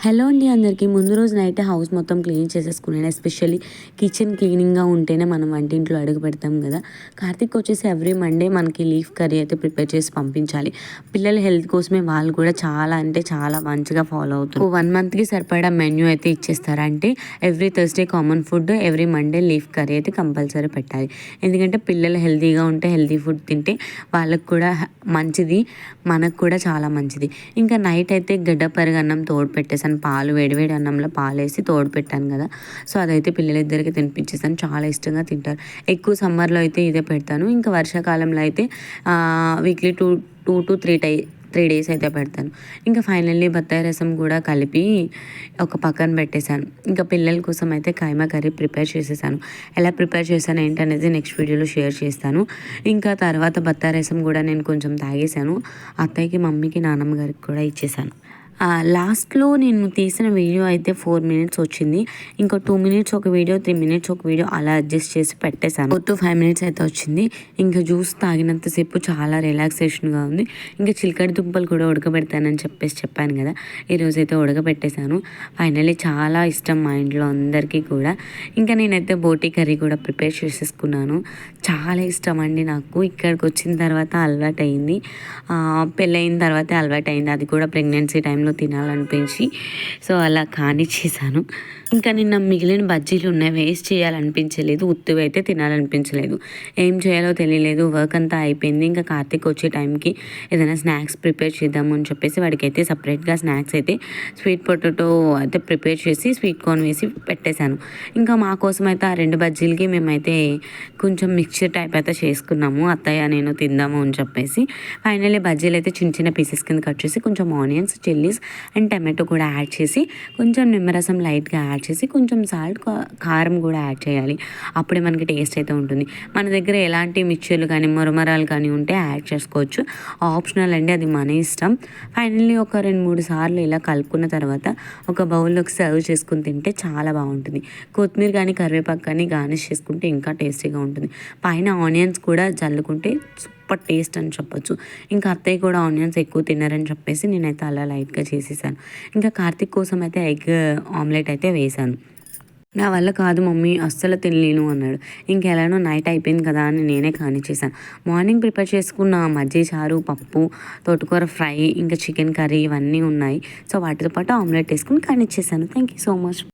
Hello అండి అందరికీ. ముందు రోజు నైటే హౌస్ మొత్తం క్లీన్ చేసేసుకున్నాను. ఎస్పెషల్లీ కిచెన్ క్లీనింగ్గా ఉంటేనే మనం వంటింట్లో అడుగు పెడతాం కదా. కార్తీక్ వచ్చేసి ఎవ్రీ మండే మనకి లీఫ్ కర్రీ అయితే ప్రిపేర్ చేసి పంపించాలి. పిల్లల హెల్త్ కోసమే వాళ్ళు కూడా చాలా అంటే చాలా మంచిగా ఫాలో అవుతారు. 1 మంత్కి సరిపడా మెన్యూ అయితే ఇచ్చేస్తారు. అంటే every Thursday common food, every Monday leaf curry అయితే కంపల్సరీ పెట్టాలి. ఎందుకంటే పిల్లలు హెల్తీగా ఉంటే, హెల్తీ ఫుడ్ తింటే వాళ్ళకు కూడా మంచిది, మనకు కూడా చాలా మంచిది. ఇంకా నైట్ అయితే గడ్డ పెరుగన్నం తోడు పెట్టేసాను. పాలు వేడివేడి అన్నంలో పాలు వేసి తోడు పెట్టాను కదా. సో అదైతే పిల్లలిద్దరికి తినిపించేసాను. చాలా ఇష్టంగా తింటారు. ఎక్కువ సమ్మర్లో అయితే ఇదే పెడతాను. ఇంకా వర్షాకాలంలో అయితే వీక్లీ 2 to 3 డేస్ అయితే పెడతాను. ఇంకా ఫైనల్లీ బత్తాయి రసం కూడా కలిపి ఒక పక్కన పెట్టేశాను. ఇంకా పిల్లల కోసం అయితే కైమా కర్రీ ప్రిపేర్ చేసేసాను. ఎలా ప్రిపేర్ చేశాను ఏంటనేది నెక్స్ట్ వీడియోలో షేర్ చేస్తాను. ఇంకా తర్వాత బత్తాయి రసం కూడా నేను కొంచెం తాగేశాను. అత్తయ్యకి, మమ్మీకి, నాన్నమ్మ గారికి కూడా ఇచ్చేసాను. లాస్ట్లో నేను తీసిన వీడియో అయితే 4 minutes వచ్చింది. ఇంకా 2 minutes ఒక వీడియో, 3 minutes ఒక వీడియో అలా అడ్జస్ట్ చేసి పెట్టేశాను. 4 to 5 minutes అయితే వచ్చింది. ఇంకా జ్యూస్ తాగినంతసేపు చాలా రిలాక్సేషన్గా ఉంది. ఇంకా చిలకడ దుంపలు కూడా ఉడకబెడతానని చెప్పాను కదా. ఈరోజు అయితే ఉడకబెట్టేశాను. ఫైనల్లీ చాలా ఇష్టం మా ఇంట్లో అందరికీ కూడా. ఇంకా నేనైతే బోటీ కర్రీ కూడా ప్రిపేర్ చేసేసుకున్నాను. చాలా ఇష్టం అండి నాకు. ఇక్కడికి వచ్చిన తర్వాత అలవాటు అయింది. పెళ్ళయిన తర్వాత అలవాటు అయింది. అది కూడా ప్రెగ్నెన్సీ టైంలో తినాలనిపించి సో అలా కానిచ్చేసాను. ఇంకా నిన్న మిగిలిన బజ్జీలు ఉన్నాయి, వేస్ట్ చేయాలనిపించలేదు, ఉత్తివి అయితే తినాలనిపించలేదు. ఏం చేయాలో తెలియలేదు. వర్క్ అంతా అయిపోయింది. ఇంకా కార్తీక్ వచ్చే టైంకి ఏదైనా స్నాక్స్ ప్రిపేర్ చేద్దాము అని చెప్పేసి వాడికైతే సపరేట్గా స్నాక్స్ అయితే స్వీట్ పొటాటో అయితే ప్రిపేర్ చేసి స్వీట్ కార్న్ వేసి పెట్టేశాను. ఇంకా మా కోసం అయితే ఆ 2 బజ్జీలకి మేమైతే కొంచెం మిక్చర్ టైప్ అయితే చేసుకున్నాము. అత్తయ్య నేను తిందాము అని చెప్పేసి ఫైనల్లీ బజ్జీలు అయితే చిన్న చిన్న పీసెస్ కింద కట్ చేసి కొంచెం ఆనియన్స్, చిల్లీస్ అండ్ టమాటో కూడా యాడ్ చేసి కొంచెం నిమ్మరసం లైట్గా యాడ్ చేసి కొంచెం సాల్ట్, కారం కూడా యాడ్ చేయాలి. అప్పుడే మనకి టేస్ట్ అయితే ఉంటుంది. మన దగ్గర ఎలాంటి మిక్చర్లు కానీ మురమరాలు కానీ ఉంటే యాడ్ చేసుకోవచ్చు. ఆప్షనల్ అండి, అది మన ఇష్టం. ఫైనల్లీ ఒక 2-3 సార్లు ఇలా కలుపుకున్న తర్వాత ఒక బౌల్లోకి సర్వ్ చేసుకుని తింటే చాలా బాగుంటుంది. కొత్తిమీర కానీ కరివేపాకు కానీ గార్నిష్ చేసుకుంటే ఇంకా టేస్టీగా ఉంటుంది. పైన ఆనియన్స్ కూడా చల్లుకుంటే సూపర్ టేస్ట్ అని చెప్పొచ్చు. ఇంకా అత్తయ్య కూడా ఆనియన్స్ ఎక్కువ తిన్నారని చెప్పేసి నేనైతే అలా లైట్గా చేసేసాను. ఇంకా కార్తీక్ కోసం అయితే ఎగ్ ఆమ్లెట్ అయితే వేసాను. నా వల్ల కాదు మమ్మీ, అస్సలు తినలేను అన్నాడు. ఇంకెలానో నైట్ అయిపోయింది కదా అని నేనే కానిచ్చేసాను. మార్నింగ్ ప్రిపేర్ చేసుకున్న మజ్జిగ చారు, పప్పు, తోటకూర ఫ్రై, ఇంకా చికెన్ కర్రీ ఇవన్నీ ఉన్నాయి. సో వాటితో పాటు ఆమ్లెట్ వేసుకుని కానిచ్చేసాను. Thank you so much.